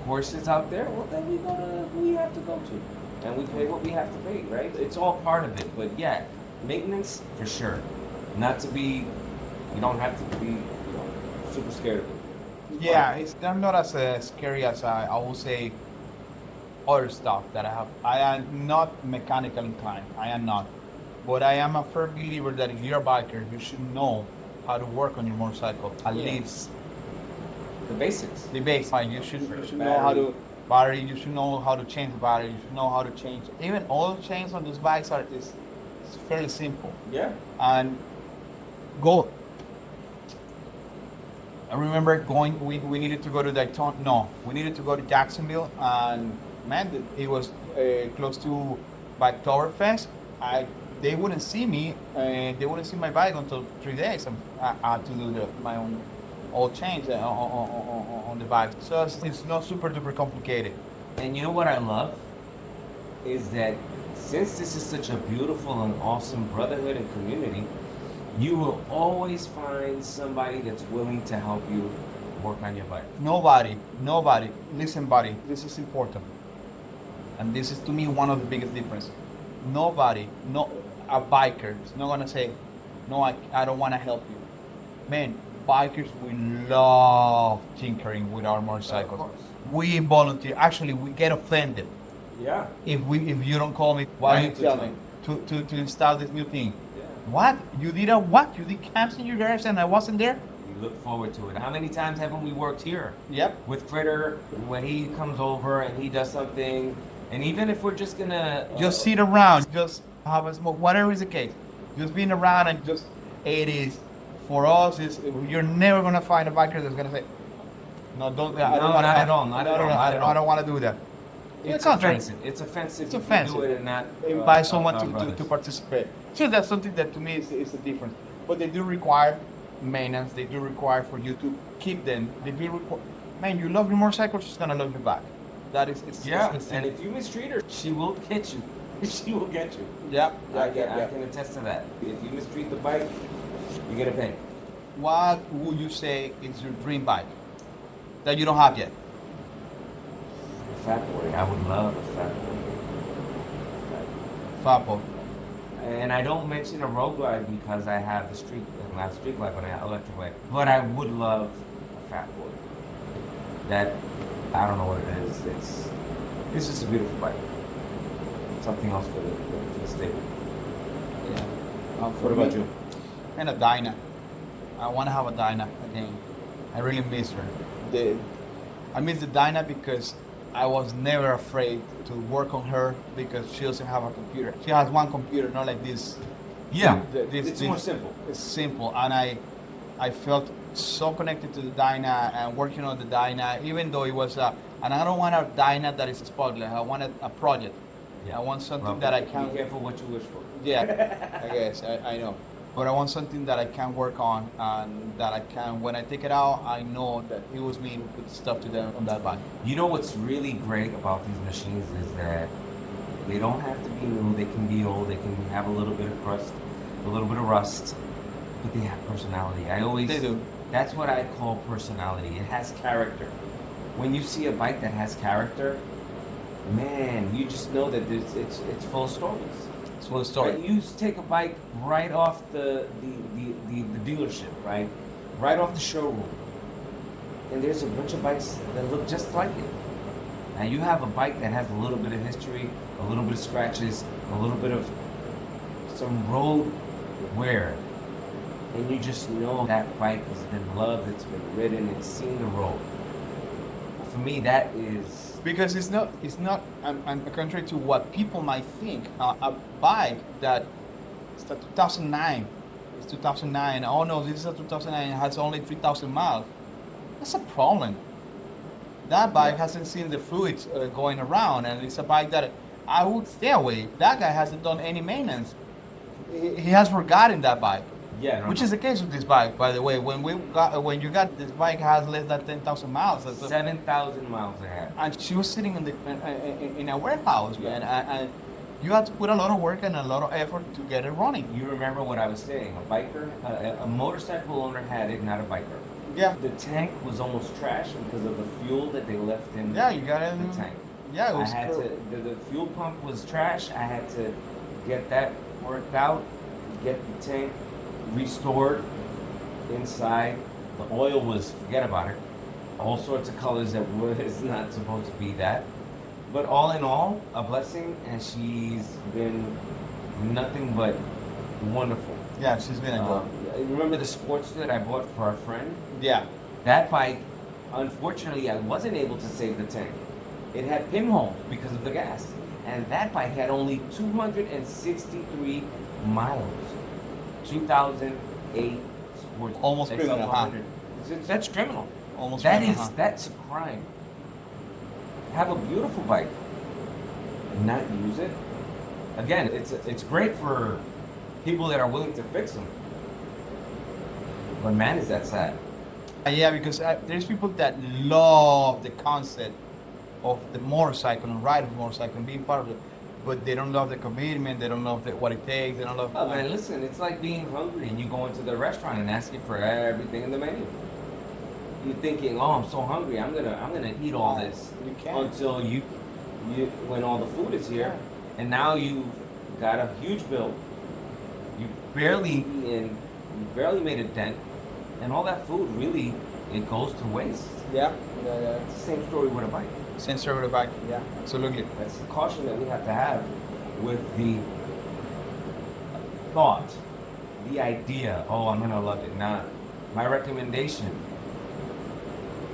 courses out there, well, then we go to who we have to go to, and we pay what we have to pay, right? It's all part of it, but yeah, maintenance for sure. You don't have to be, super scared of it. Yeah, they're not as scary as I would say other stuff that I have. I am not mechanical inclined. I am not. But I am a firm believer that if you're a biker, you should know how to work on your motorcycle. At least The basics. the base. Like you should know how to battery. You should know how to change the battery. You should know how to change. Even oil change on these bikes is fairly simple. Yeah. And go. I remember we needed to go to Daytona. No, we needed to go to Jacksonville, and man, it was close to Biketoberfest. They wouldn't see me, they wouldn't see my bike until 3 days. I had to do my own oil change on the bike. So it's not super duper complicated. And you know what I love is that since this is such a beautiful and awesome brotherhood and community, you will always find somebody that's willing to help you work on your bike. Nobody. Listen, buddy, this is important. And this is to me one of the biggest differences. A biker is not gonna say, no, I don't wanna help you. Man, bikers, we love tinkering with our motorcycles. Of course. We volunteer. Actually, we get offended Yeah. if you don't call me. Why Right, you to tell tell me to install this new thing? Yeah. What? You did a what? You did camps in your garage and I wasn't there? We look forward to it. How many times haven't we worked here Yep. with Critter when he comes over and he does something? And even if we're just gonna Just sit around, just have a smoke, whatever is the case. Just being around and just it is for us is you're never gonna find a biker that's gonna say, no, don't. I No, don't wanna, not at all, not no, at no, all, no, not at all. I don't want to do that. it's contrary. offensive. It's offensive. It's if offensive. You do it and not Invite someone our to brothers. participate. So that's something that to me is a difference. But they do require maintenance. They do require for you to keep them. They do require. Man, you love your motorcycle, she's gonna love you back. That is. Yeah, It's, and if you mistreat her, she will hit you. She will get you. yeah. I can attest to that. If you mistreat the bike, you get a penny. What would you say is your dream bike that you don't have yet? A fat boy. I would love a fat boy. Fapo. And I don't mention a road glide because I have the street, not street glide, but an electric glide. But I would love a fat boy. That, I don't know what it is. It's just a beautiful bike. Something else for the stable. Yeah. What about you? And a Dyna. I want to have a Dyna again. I really miss her. I miss the Dyna because I was never afraid to work on her because she doesn't have a computer. She has one computer, not like this. Yeah, This- it's this- more simple. It's simple, and I felt so connected to the Dyna and working on the Dyna, even though it was and I don't want a Dyna that is a spotlight. I want a project. I want something Well, that I can. Be careful what you wish for. Yeah, I guess I know. But I want something that I can work on and that I can, when I take it out, I know that it was me who put stuff to them on that bike. You know what's really great about these machines is that they don't have to be new. They can be old. They can have a little bit of crust, a little bit of rust, but they have personality. They do. That's what I call personality. It has character. When you see a bike that has character, man, you just know that it's full of stories. It's full of story. Right? You take a bike right off the dealership, right? Right off the showroom. And there's a bunch of bikes that look just like it. Now you have a bike that has a little bit of history, a little bit of scratches, a little bit of some road wear. And you just know that bike has been loved, it's been ridden, it's seen the road. For me, that is Because it's not, and contrary to what people might think, a bike that it's a 2009, it's 2009, oh no, this is a 2009, it has only 3,000 miles. That's a problem. That bike hasn't seen the fluids going around, and it's a bike that I would stay away. That guy hasn't done any maintenance. He has forgotten that bike. Which is the case with this bike, by the way. When you got this bike has less than 10,000 miles. 7,000 miles I had. And she was sitting in a warehouse, man. And you had to put a lot of work and a lot of effort to get it running. You remember what I was saying? A biker, a motorcycle owner had it, not a biker. Yeah. The tank was almost trash because of the fuel that they left in Yeah, you got it. the tank. Yeah, it was. I had to. The fuel pump was trash. I had to get that worked out, get the tank restored inside. The oil was, forget about it, all sorts of colors that was not supposed to be that. But all in all, a blessing, and she's been nothing but wonderful. Yeah, she's been a girl. Remember the Sportster that I bought for our friend? Yeah. That bike, unfortunately, I wasn't able to save the tank. It had pinholes because of the gas. And that bike had only 263 miles. 2008 Sports. Almost criminal, huh? That's criminal. Almost That criminal, is, huh? that's a crime. Have a beautiful bike and not use it. Again, it's great for people that are willing to fix them. But man, is that sad. Yeah, because there's people that love the concept of the motorcycle and riding the motorcycle and being part of it, but they don't love the commitment. They don't love what it takes. They don't love. Oh man, listen, it's like being hungry and you go into the restaurant and asking for everything in the menu. You're thinking, oh, I'm so hungry, I'm gonna eat all this You can't. until you when all the food is here, and now you've got a huge bill. You barely eaten, you barely made a dent, and all that food really it goes to waste. Yeah. It's the same story with a bike. Sensor with a bike. Yeah. Absolutely. That's the caution that we have to have with the thought, the idea. Oh, I'm gonna love it. Nah, my recommendation.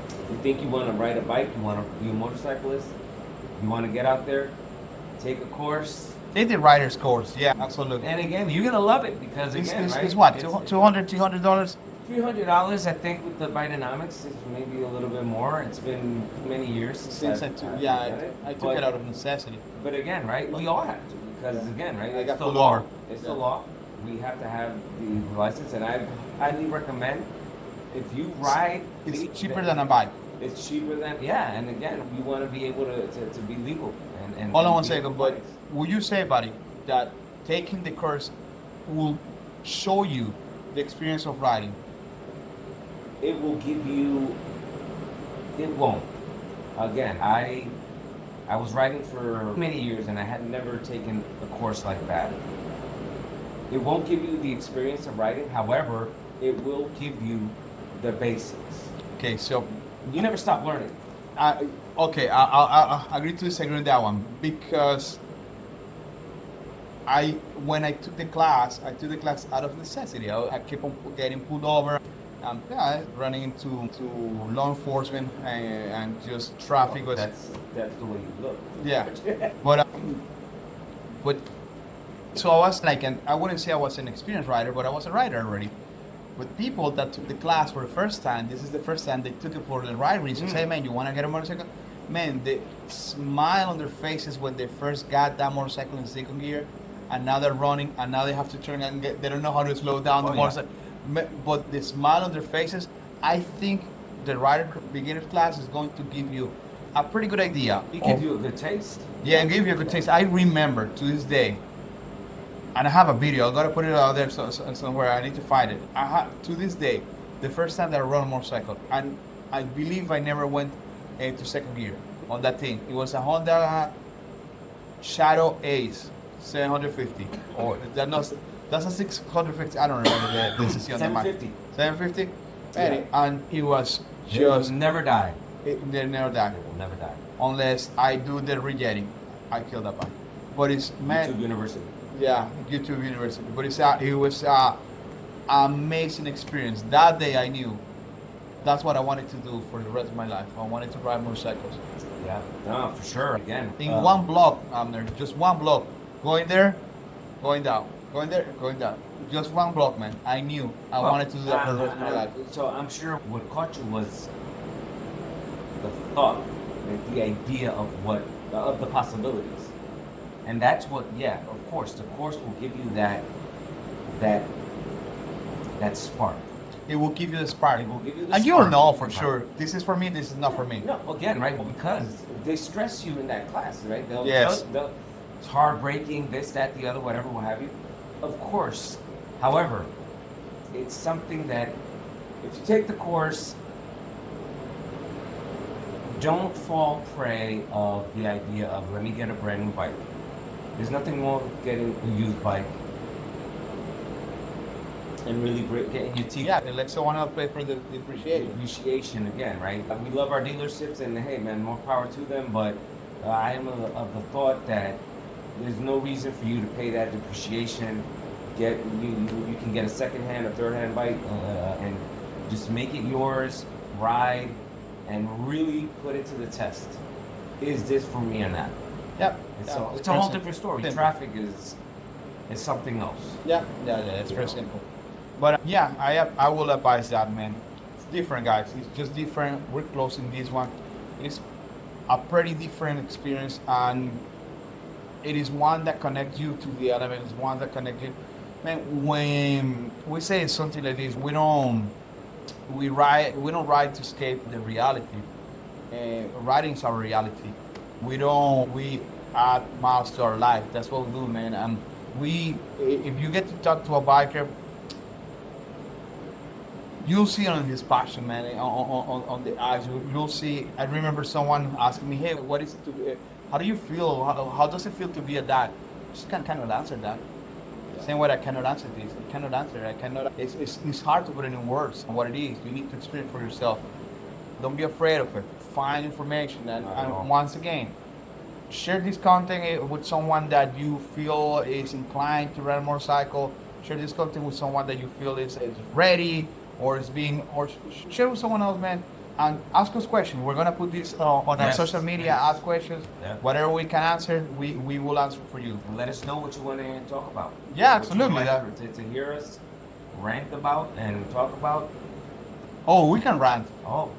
If you think you want to ride a bike, you want to be a motorcyclist, you want to get out there, take a course. Take the rider's course. Yeah, absolutely. And again, you're gonna love it because again, It's, right? it's what? It's $200, $300? $300. I think with the Bidenomics, it's maybe a little bit more. It's been many years Since I I've took, done yeah, it. I took But- it out of necessity. But again, right? We all have to because again, right? I It's got the pulled law. over. It's Yeah. the law. We have to have the license, and I highly recommend if you ride. It's legal, cheaper than a bike. It's cheaper than and again, you want to be able to be legal and. Hold on one be second, but compliant. would you say, buddy, that taking the course will show you the experience of riding? It will give you. It won't. Again, I was riding for many years and I had never taken a course like that. It won't give you the experience of riding. However, it will give you the basics. Okay, so You never stop learning. okay, I agree to disagree on that one because when I took the class out of necessity. I kept on getting pulled over, running into law enforcement and just traffic was That's the way you look. yeah. But so I was like, I wouldn't say I was an experienced rider, but I was a rider already. With people that took the class for the first time, this is the first time they took it for the right reasons. Hey man, you want to get a motorcycle? Man, the smile on their faces when they first got that motorcycle in second gear, and now they're running, and now they have to turn and they don't know how to slow down the Oh, yeah. motorcycle. But the smile on their faces, I think the rider beginner class is going to give you a pretty good idea. It gives of- you a good taste. yeah, and give you a good taste. I remember to this day, and I have a video. I gotta put it out there somewhere. I need to find it. To this day, the first time that I rode a motorcycle, and I believe I never went to second gear on that thing. It was a Honda Shadow Ace 750, or that's a 650. I don't remember the CC on the mic. 750. 750, Yeah. and it was It will just never die. they never died It will never die. unless I do the rejetting. I kill that bike. But it's man, YouTube University. yeah, YouTube University. But it was amazing experience. That day I knew that's what I wanted to do for the rest of my life. I wanted to ride motorcycles. Yeah, no, for sure. Again, In one block, just one block, going there, going down, going there, going down. Just one block, man. I knew I wanted to do that for the rest of my life. So I'm sure what caught you was the thought, like the idea of the possibilities, and that's what. Yeah, of course, the course will give you that spark. It will give you the spark. It will give you the And you'll spark. know for sure. This is for me. This is not for me. No, again, right? Because they stress you in that class, right? Yes. It's heartbreaking, this, that, the other, whatever, what have you. Of course. However, it's something that if you take the course, don't fall prey of the idea of let me get a brand new bike. There's nothing wrong with getting a used bike and really getting your teeth. Yeah, let someone else pay for the depreciation. Appreciation again, right? We love our dealerships, and hey, man, more power to them. But I am of the thought that there's no reason for you to pay that depreciation. You can get a second-hand or third-hand bike, and just make it yours, ride, and really put it to the test. Is this for me or not? Yep. It's a whole different story. Simple. Traffic is something else. Yeah, it's very simple. But yeah, I will advise that, man. It's different, guys. It's just different. We're closing this one. It's a pretty different experience, and it is one that connects you to the elements. One that connects you. Man, when we say something like this, we don't ride to escape the reality. Riding is our reality. We add miles to our life. That's what we do, man. And if you get to talk to a biker, you'll see on his passion, man, on the eyes. You'll see. I remember someone asking me, "Hey, what is it to? How do you feel? How does it feel to be a dad?" Just kind of answer that. Same way I cannot answer this. I cannot answer. I cannot. It's hard to put it in words what it is. You need to experience for yourself. Don't be afraid of it. Find information and once again, share this content with someone that you feel is inclined to ride a motorcycle. Share this content with someone that you feel is ready or is being, or share with someone else, man. And ask us questions. We're gonna put this on our social media. Ask questions. Yeah. Whatever we can answer, we will answer for you. And let us know what you want to talk about. Yeah, What you absolutely. like to hear us rant about and talk about. Oh, we can rant. Oh,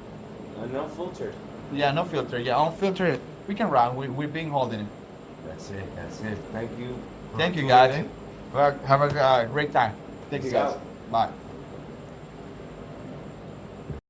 no filter. Yeah, no filter. Yeah, unfiltered. We can rant. We're being holding it. That's it. That's it. Thank you. for Thank you, tuning guys. in. Well, have a great time. Thank you, Peace guys. out. Bye.